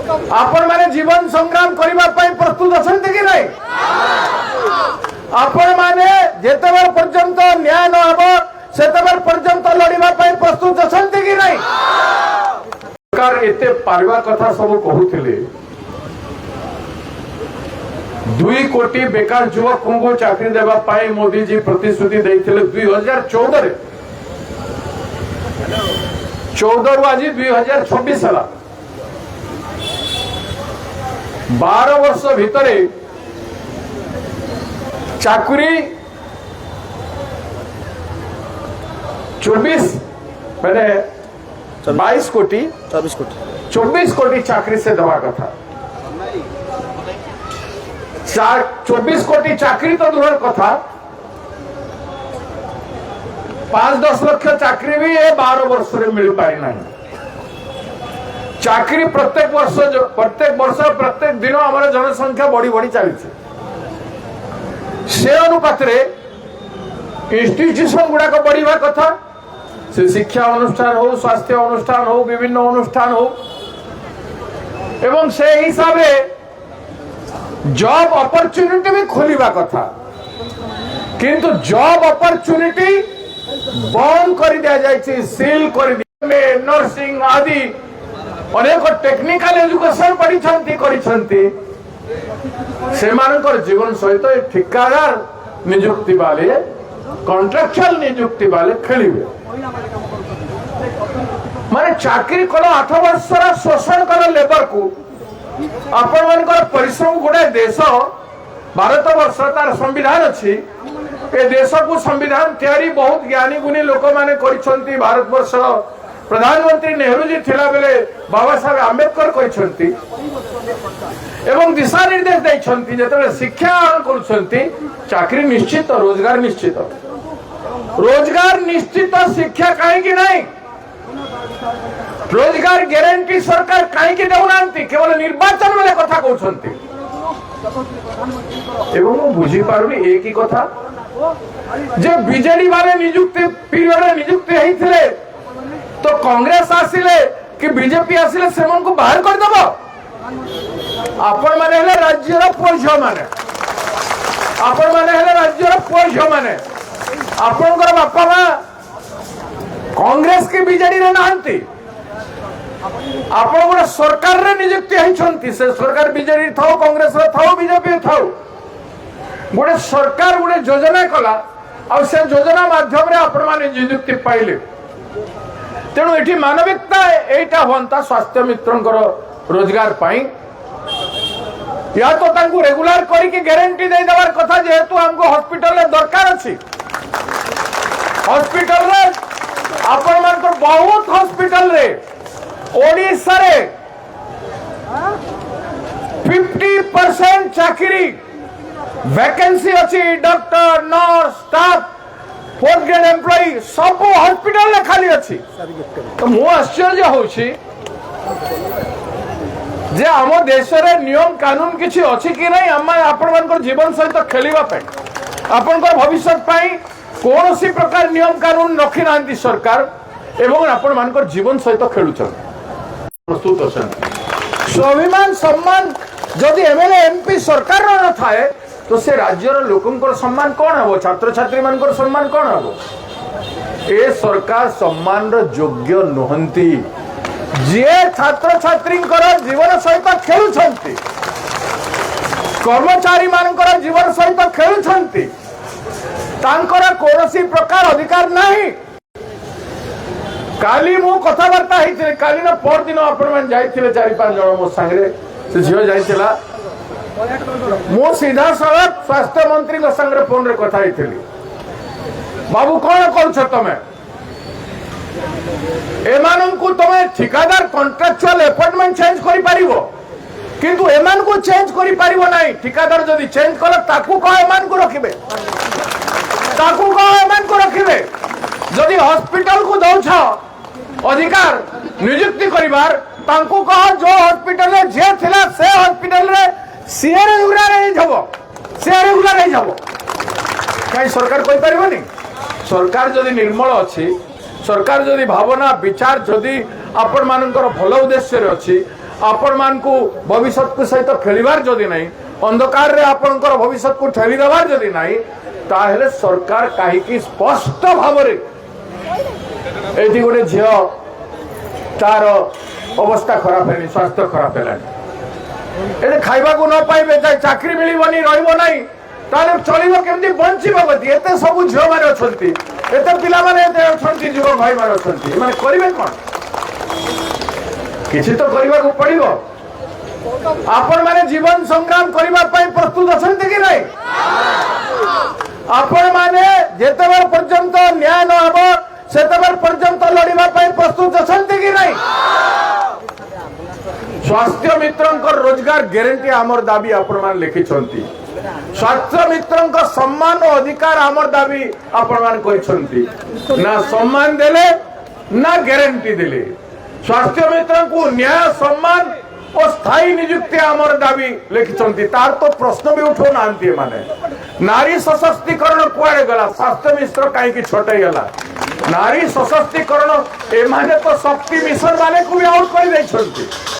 आपण माने जीवन संग्राम करबा पई प्रस्तुत अछंत कि नहीं? आपण माने जेतेबेर पर्यंत न्याय न हबो सेतेबेर पर्यंत लड़िबा पई प्रस्तुत अछंत कि नहीं? सरकार एते पारिबा कथा सब कहूथिले 2 कोटी बेकार युवक को चाकरी देवा पाई मोदी जी प्रतिश्रुति देथिले 2014 रे 14 रु आज 2026 हला 12 वर्ष भितरे चाकरी 24 मैंने 22 कोटी 24 कोटी चाकरी से दवा कथा 24 कोटी चाकरी तो दूर कथा 5-10 लाख चाकरी भी ये 12 वर्ष रे मिल पाई नहीं। चाकरी प्रत्येक वर्ष प्रत्येक दिन हमारे जनसंख्या बढ़ी बढ़ी चली से अनुपात रे इंस्टीट्यूशन गुड़ाक बढ़िया कथा से शिक्षा अनुष्ठान हो स्वास्थ्य अनुष्ठान हो विभिन्न अनुष्ठान हो एवं से हिसाब से जॉब अपॉर्चुनिटी भी खोलिबा कथा किंतु जॉब अपॉर्चुनिटी बंद कर दिया जायछि सील कर दिया नर्सिंग आदि अनेक टेक्निकल एजुकेशन पढ़ी से जीवन सहित ठिकादार नियुक्ति वाले कॉन्ट्रैक्चुअल नियुक्ति वाले खेलिबे माने चाकरी कल 8 वर्ष शोषण कल लेबर को आपण मानकर परिश्रम गोटे देश भारत वर्ष तार संविधान अच्छी ए देश को संविधान तैयारी बहुत ज्ञानी गुणी लोक माने करिसंती। भारत वर्ष प्रधानमंत्री नेहरू जी थिला बेले बाबा साहेब आंबेडकर करिसंती एवं दिशा निर्देश दैछंती जेतबे शिक्षा करूछंती चाकरी निश्चित रोजगार निश्चित शिक्षा काहे कि नहीं रोजगार गारंटी सरकार काहे कि देउनांती केवल निर्वाचन वाले कथा कहउछंती एवं मु बुझी पारुनी एक ही कथा जे बीजेडी वाले नियुक्ति पीरियड रे नियुक्ति हेइथिले तो कांग्रेस आसिले कि बीजेपी आसिले सेमन को बाहर कर दबो आपण माने हेले राज्यर पुओ माने आपण माने हेले राज्यर पुओ माने आपनकर बापा मा कांग्रेस के बीजेडी रे नांती आपण गोटे सरकार रे नियुक्ति हेइछंती से सरकार बीजेडी थाओ कांग्रेस रे थाओ बीजेपी थाओ गोटे सरकार गोटे योजना कला आ से योजना माध्यम रे आपण माने नियुक्ति पाइले तेणु एठी मानविकता एटा होंता स्वास्थ्य मित्रंकर रोजगार पाई या तो तांको रेगुलर करी के गारंटी दे देवार कथा जेहेतु हमको हॉस्पिटल रे दरकार अछि हॉस्पिटल रे आपण मानकर बहुत हॉस्पिटल रे ओडिसा रे 50% चाकरी वैकेंसी अच्छी doctor nurse staff 4th grade employee सब हॉस्पिटल रे खाली अच्छी तो मु आश्चर्य होछि जे हम देश रे नियम कानून किछि अछि कि नहीं हम आपण मानकर जीवन सहित खेलिबा पे आपण को भविष्य पाई कोनोसी प्रकार नियम कानून रखि नांती सरकार एवं आपण मानकर जीवन सहित खेलुछन प्रस्तुत अछन स्वाभिमान सम्मान जदि एमएलए एमपी सरकार न थाए तो से राज्यर लोकंकर सम्मान कौन हबो छात्र छात्री मानकर सम्मान कौन हबो ए सरकार सम्मान रो योग्य नहंती जे छात्र छात्री जीवन सहित खेलुछंती कर्मचारी मानकर जीवन सहित खेलुछंती तांकर कोनोसी प्रकार अधिकार नहीं काली मु कथबार्ता होइथिले काली न पर दिन आपण मन जाइथिले 4-5 जण मो संगे से झियो जाइथिला मु सीधा सड़क स्वास्थ्य मंत्री को संगे फोन रे कथा होइथिली बाबू कौन करूछ तमे एमान को तमे ठिकादार कॉन्ट्रैक्चुअल अपॉइंटमेंट चेंज करि परिबो किंतु एमान को चेंज करि परिबो नाही ठिकादार जदी चेंज कल ताकू को एमान को रखिबे ताकू को एमान को रखिबे जदी हॉस्पिटल को दउछ अधिकार नियुक्ति करिवार तांको कह जो हॉस्पिटल रे जे थिला से हॉस्पिटल रे सीए रेगुलर नहीं जाबो कहीं सरकार कोई परिबनी सरकार जदी निर्मल अछि सरकार जदी भावना विचार जदी आपण मानकर भल उद्देश्य रे अछि आपण मान को भविष्य को सहित खेलिबार जदि नहीं अंधकार रे आपनकर भविष्य को ठेली देबार जदि नहीं ताहेले सरकार काहीकि स्पष्ट भाव रे एठी गोटे झियो तार अवस्था खराब है स्वास्थ्य खराब है ए खाइबा को न पाइबे चाकरी मिलिबनी रहइबो नहीं ताले चलिबो केमती बंचिबो गति एते सब झियो माने अछंती एते पिला माने एते अछंती जुव भाई माने अछंती माने करिवे कोन किछि तो करिबा को पड़िबो आपण माने जीवन संग्राम करिबा पई प्रस्तुत अछंती कि नहीं आपण माने जेतेबर पर्यंत न्याय न हबो सेतेबर पर्यंत लड़िबा पई प्रस्तुत अछंती कि नहीं स्वास्थ्य मित्रंकर रोजगार ग्यारंटी आमर दाबी आपण मान लिखिछंती स्वास्थ्य मित्रंकर सम्मान और अधिकार आमर दाबी आपण मान कहिछंती ना सम्मान देले ना ग्यारंटी देले स्वास्थ्य मित्र को न्याय सम्मान और स्थायी नियुक्ति आमर दाबी लिखिछंती तार तो प्रश्न भी उठो नांती माने नारी सशक्तिकरण कुआडे गला स्वास्थ्य मित्र काई की छोटे गला नारी सशक्तिकरण ए माने तो शक्ति मिशन माने को भी आउट कर दैछंती